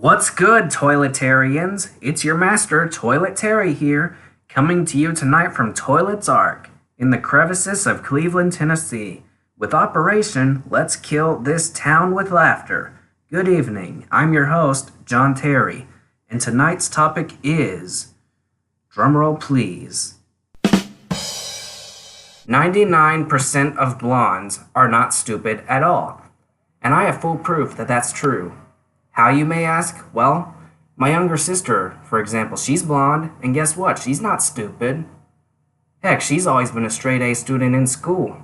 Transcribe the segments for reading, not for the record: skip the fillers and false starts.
What's good, Toiletarians? It's your master, Toilet Terry here, coming to you tonight from Toilet Ark, in the crevices of Cleveland, Tennessee, with Operation Let's Kill This Town with Laughter. Good evening, I'm your host, John Terry, and tonight's topic is... drumroll please. 99% of blondes are not stupid at all, and I have full proof that that's true. How, you may ask? Well, my younger sister, for example, she's blonde, and guess what? She's not stupid. Heck, she's always been a straight-A student in school.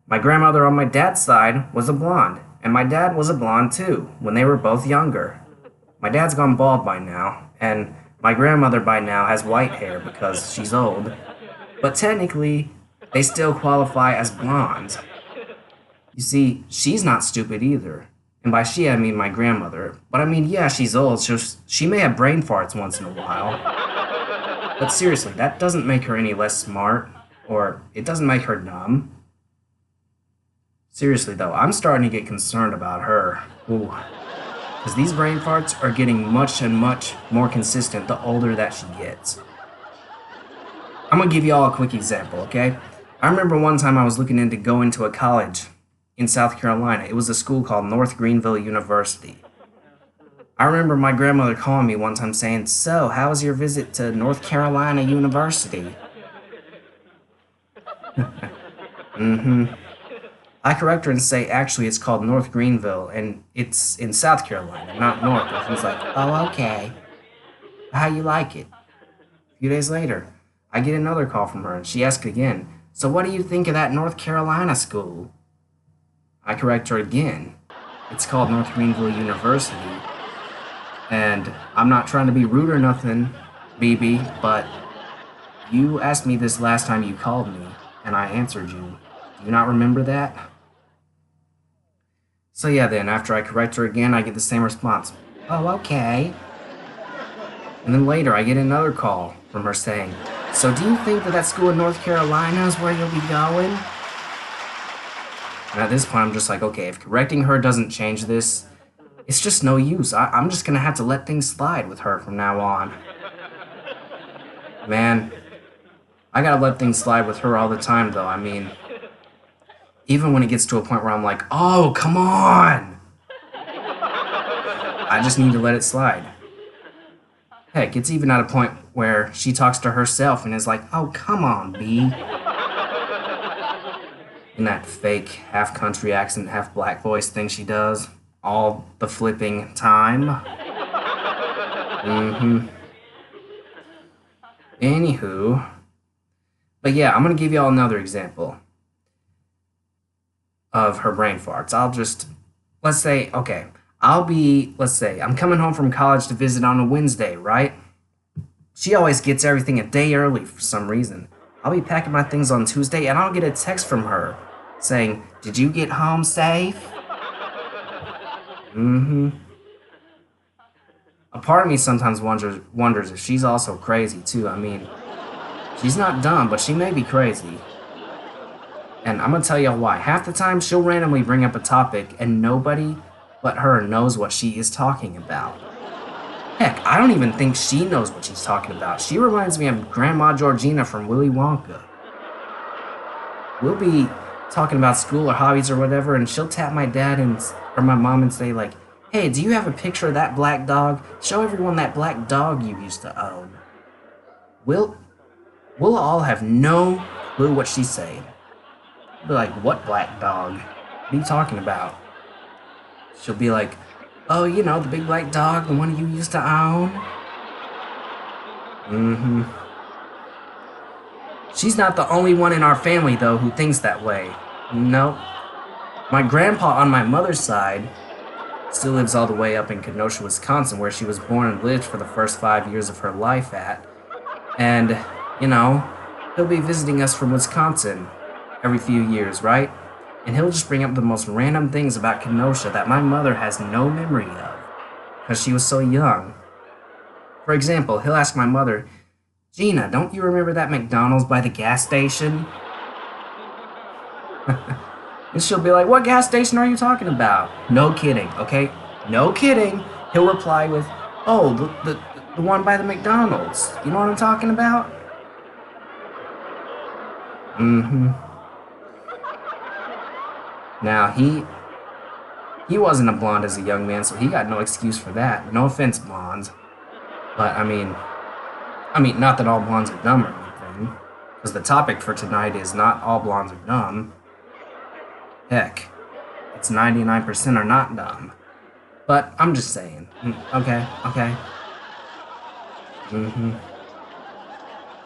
My grandmother on my dad's side was a blonde, and my dad was a blonde too, when they were both younger. My dad's gone bald by now, and my grandmother by now has white hair because she's old. But technically, they still qualify as blondes. You see, she's not stupid either. And by she, I mean my grandmother. But I mean, yeah, she's old, so she may have brain farts once in a while. But seriously, that doesn't make her any less smart, or it doesn't make her dumb. Seriously though, I'm starting to get concerned about her. Ooh. Because these brain farts are getting much and much more consistent the older that she gets. I'm gonna give you all a quick example, okay? I remember one time I was looking into going to a college in South Carolina. It was a school called North Greenville University. I remember my grandmother calling me one time saying, "So, how was your visit to North Carolina University?" I correct her and say, actually, it's called North Greenville, and it's in South Carolina, not North. And she's like, "Oh, okay. How you like it?" A few days later, I get another call from her, and she asks again, "So what do you think of that North Carolina school?" I correct her again. It's called North Greenville University. And I'm not trying to be rude or nothing, BB, but you asked me this last time you called me, and I answered you. Do you not remember that? So yeah, then, after I correct her again, I get the same response. "Oh, okay." And then later, I get another call from her saying, "So do you think that school in North Carolina is where you'll be going?" And at this point, I'm just like, okay, if correcting her doesn't change this, it's just no use. I'm just going to have to let things slide with her from now on. Man, I got to let things slide with her all the time, though. I mean, even when it gets to a point where I'm like, oh, come on. I just need to let it slide. Heck, it's even at a point where she talks to herself and is like, "Oh, come on, B." In that fake half-country accent, half-black voice thing she does all the flipping time. Anywho. But yeah, I'm going to give you all another example of her brain farts. Let's say, I'm coming home from college to visit on a Wednesday, right? She always gets everything a day early for some reason. I'll be packing my things on Tuesday, and I'll get a text from her saying, "Did you get home safe?" A part of me sometimes wonders if she's also crazy, too. I mean, she's not dumb, but she may be crazy. And I'm gonna tell you why. Half the time, she'll randomly bring up a topic, and nobody but her knows what she is talking about. Heck, I don't even think she knows what she's talking about. She reminds me of Grandma Georgina from Willy Wonka. We'll be talking about school or hobbies or whatever, and she'll tap my dad or my mom and say like, "Hey, do you have a picture of that black dog? Show everyone that black dog you used to own." We'll all have no clue what she's saying. We'll be like, "What black dog? What are you talking about?" She'll be like, "Oh, you know, the big black dog, the one you used to own." She's not the only one in our family, though, who thinks that way. Nope. My grandpa on my mother's side still lives all the way up in Kenosha, Wisconsin, where she was born and lived for the first 5 years of her life at. And, you know, he'll be visiting us from Wisconsin every few years, right? And he'll just bring up the most random things about Kenosha that my mother has no memory of, because she was so young. For example, he'll ask my mother, "Gina, don't you remember that McDonald's by the gas station?" And she'll be like, "What gas station are you talking about?" No kidding, okay? No kidding. He'll reply with, "Oh, the one by the McDonald's. You know what I'm talking about?" Mm-hmm. Now he wasn't a blonde as a young man, so he got no excuse for that. No offense, blondes, but I mean, not that all blondes are dumb or anything, because the topic for tonight is not all blondes are dumb. Heck, it's 99% are not dumb. But I'm just saying. Okay, okay. Mm-hmm.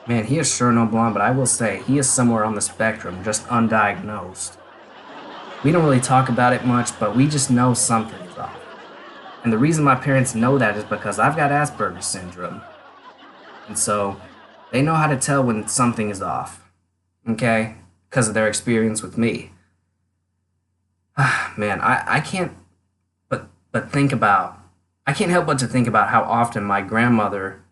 Man, he is sure no blonde, but I will say he is somewhere on the spectrum, just undiagnosed. We don't really talk about it much, but we just know something is off. And the reason my parents know that is because I've got Asperger's syndrome. And so they know how to tell when something is off. Okay? Because of their experience with me. Man, I can't but think about I can't help but to think about how often my grandmother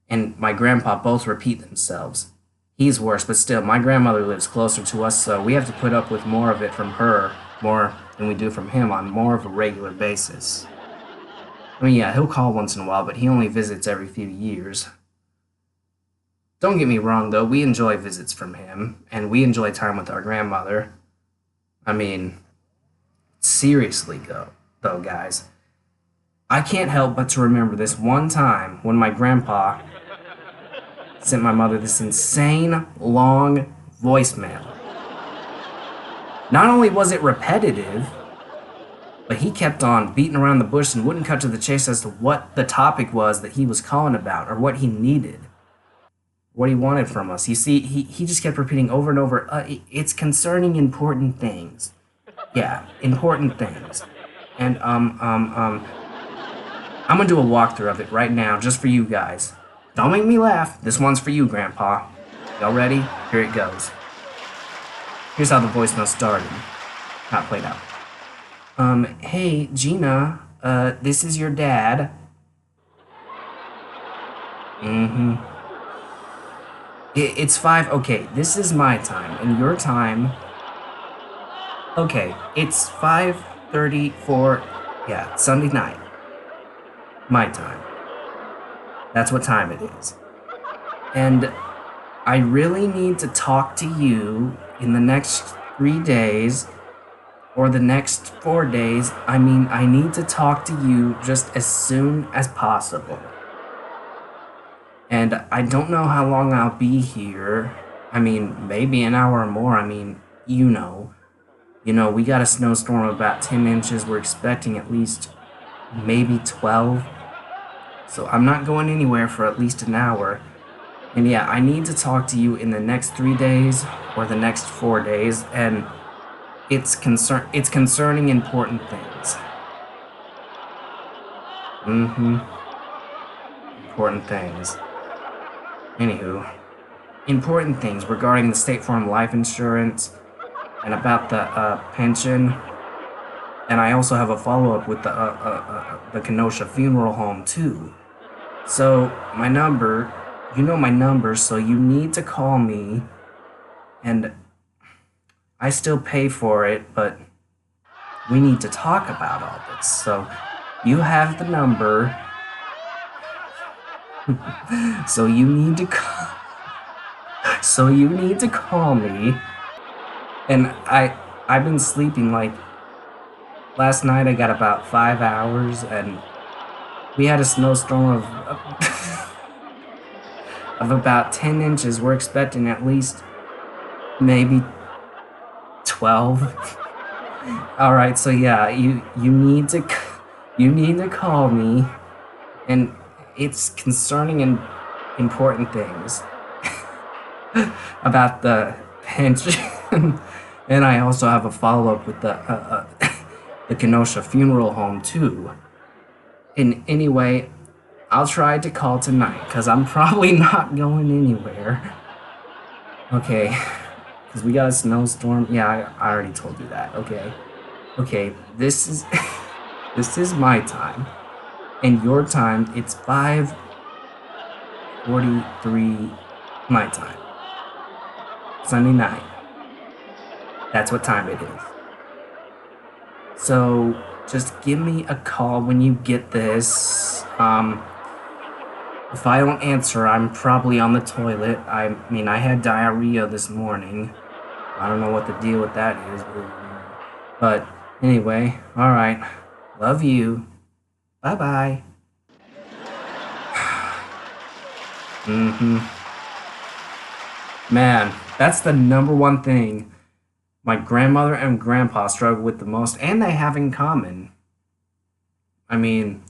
and my grandpa both repeat themselves. He's worse, but still, my grandmother lives closer to us, so we have to put up with more of it from her, more than we do from him on more of a regular basis. I mean, yeah, he'll call once in a while, but he only visits every few years. Don't get me wrong, though, we enjoy visits from him, and we enjoy time with our grandmother. I mean, seriously, though, guys, I can't help but to remember this one time when my grandpa sent my mother this insane long voicemail. Not only was it repetitive, but he kept on beating around the bush and wouldn't cut to the chase as to what the topic was that he was calling about or what he needed, what he wanted from us. You see, he just kept repeating over and over, it's concerning important things. Yeah, important things. And, I'm gonna do a walkthrough of it right now just for you guys. Don't make me laugh. This one's for you, Grandpa. Y'all ready? Here it goes. Here's how the voicemail started. Not played out. Hey, Gina, this is your dad. Mm-hmm. It's 5, okay, this is my time, and your time... Okay, it's 5:34, yeah, Sunday night. My time. That's what time it is. And I really need to talk to you in the next 3 days, or the next 4 days. I mean, I need to talk to you just as soon as possible. And I don't know how long I'll be here. I mean, maybe an hour or more. I mean, you know. We got a snowstorm of about 10 inches. We're expecting at least maybe 12. So I'm not going anywhere for at least an hour. And yeah, I need to talk to you in the next 3 days or the next 4 days, and it's concerning important things. Mm-hmm. Important things. Anywho, important things regarding the State Farm life insurance and about the pension. And I also have a follow-up with the Kenosha Funeral Home, too. So, my number, you know my number, so you need to call me. And I still pay for it, but we need to talk about all this. So, you have the number. So you need to call me. And I've been sleeping like... Last night I got about 5 hours, and we had a snowstorm of about 10 inches. We're expecting at least maybe 12. All right, so yeah, you need to call me, and it's concerning and important things about the pension. And I also have a follow-up with the Kenosha Funeral Home, too. And anyway, I'll try to call tonight, because I'm probably not going anywhere. Okay, because we got a snowstorm. Yeah, I already told you that. Okay, this is this is my time. And your time, it's 5:43 my time. Sunday night. That's what time it is. So, just give me a call when you get this. If I don't answer, I'm probably on the toilet. I mean, I had diarrhea this morning. I don't know what the deal with that is. But anyway, alright. Love you. Bye-bye. Man, that's the number one thing my grandmother and grandpa struggle with the most, and they have in common. I mean,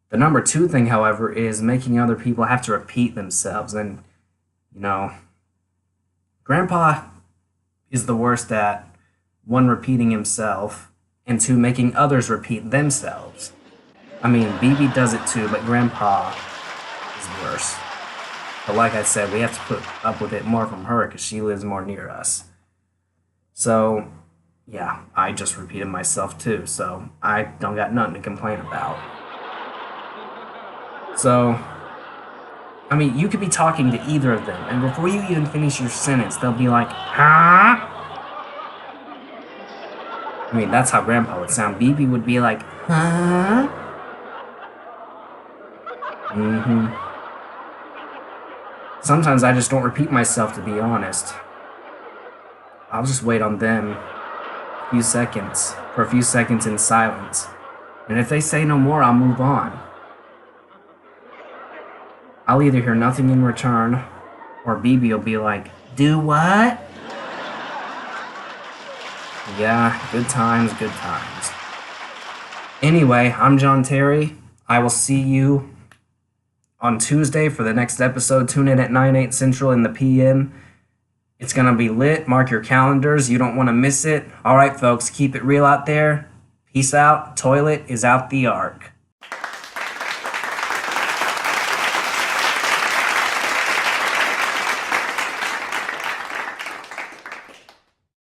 the number two thing, however, is making other people have to repeat themselves. And, you know, grandpa is the worst at, one, repeating himself, and two, making others repeat themselves. I mean, BB does it too, but grandpa is worse. But like I said, we have to put up with it more from her because she lives more near us. So, yeah, I just repeated myself too, so I don't got nothing to complain about. So, I mean, you could be talking to either of them, and before you even finish your sentence, they'll be like, huh? I mean, that's how Grandpa would sound. BB would be like, huh? Sometimes I just don't repeat myself, to be honest. I'll just wait on them for a few seconds in silence. And if they say no more, I'll move on. I'll either hear nothing in return, or BB will be like, do what? Yeah, good times, good times. Anyway, I'm John Terry. I will see you on Tuesday for the next episode. Tune in at 9/8 Central in the PM. It's going to be lit. Mark your calendars. You don't want to miss it. All right, folks, keep it real out there. Peace out. Toilet is out the Ark.